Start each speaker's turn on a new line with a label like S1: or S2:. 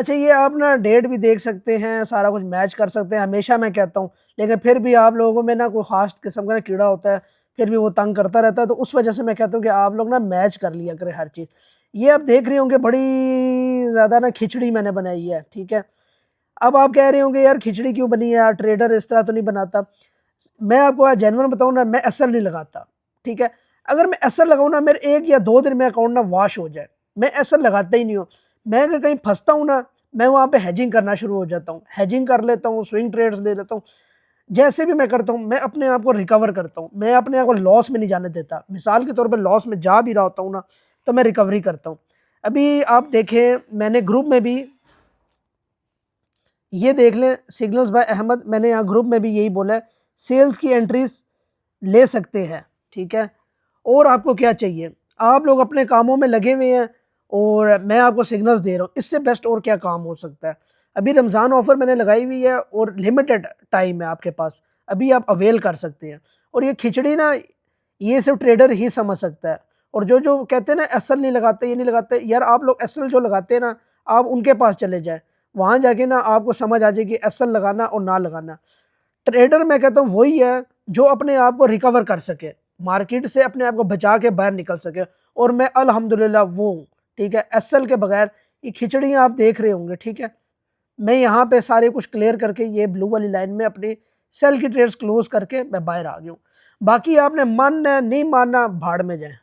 S1: अच्छा, ये आप ना डेट भी देख सकते हैं, सारा कुछ मैच कर सकते हैं, हमेशा मैं कहता हूँ। लेकिन फिर भी आप लोगों में ना कोई ख़ास किस्म का कीड़ा होता है, फिर भी वो तंग करता रहता है, तो उस वजह से मैं कहता हूँ कि आप लोग ना मैच कर लिया करें हर चीज़। ये आप देख रहे होंगे बड़ी ज़्यादा ना खिचड़ी मैंने बनाई है, ठीक है? अब आप कह रहे होंगे यार खिचड़ी क्यों बनी है यार, ट्रेडर इस तरह तो नहीं बनाता। मैं आपको आज जेन्युइन बताऊँ ना, मैं एसएल नहीं लगाता, ठीक है? अगर मैं एसएल लगाऊँ ना, मेरे 1 या 2 दिन में अकाउंट ना वॉश हो जाए, मैं एसएल लगाता ही नहीं हूँ। मैं अगर कहीं फँसता हूँ ना, मैं वहाँ पे हेजिंग करना शुरू हो जाता हूँ। हेजिंग कर लेता हूँ, स्विंग ट्रेड्स ले लेता हूँ। जैसे भी मैं करता हूँ, मैं अपने आप को रिकवर करता हूँ। मैं अपने आप को लॉस में नहीं जाने देता। मिसाल के तौर पे लॉस में जा भी रहा होता हूँ ना, तो मैं रिकवरी करता हूँ। अभी आप देखें, मैंने ग्रुप में भी ये देख लें, सिग्नल्स बाय अहमद, मैंने यहाँ ग्रुप में भी यही बोला है, सेल्स की एंट्रीज ले सकते हैं, ठीक है? और आपको क्या चाहिए? आप लोग अपने कामों में लगे हुए हैं और मैं आपको सिग्नल्स दे रहा हूँ, इससे बेस्ट और क्या काम हो सकता है? अभी रमज़ान ऑफ़र मैंने लगाई हुई है और लिमिटेड टाइम है आपके पास, अभी आप अवेल कर सकते हैं। और ये खिचड़ी ना, ये सिर्फ ट्रेडर ही समझ सकता है। और जो जो कहते हैं ना एसएल नहीं लगाते, ये नहीं लगाते, यार आप लोग एसएल जो लगाते हैं ना, आप उनके पास चले जाएँ, वहाँ जाके ना आपको समझ आ जाएगी एसएल लगाना और ना लगाना। ट्रेडर मैं कहता हूँ वही है जो अपने आप को रिकवर कर सके, मार्केट से अपने आप को बचा के बाहर निकल सके, और मैं अल्हम्दुलिल्लाह वो हूँ, ठीक है? एसएल के बगैर ये खिचड़ियाँ आप देख रहे होंगे, ठीक है? मैं यहाँ पे सारे कुछ क्लियर करके ये ब्लू वाली लाइन में अपनी सेल की ट्रेड्स क्लोज करके मैं बाहर आ गया हूँ। बाकी आपने मानना है नहीं मानना, भाड़ में जाए।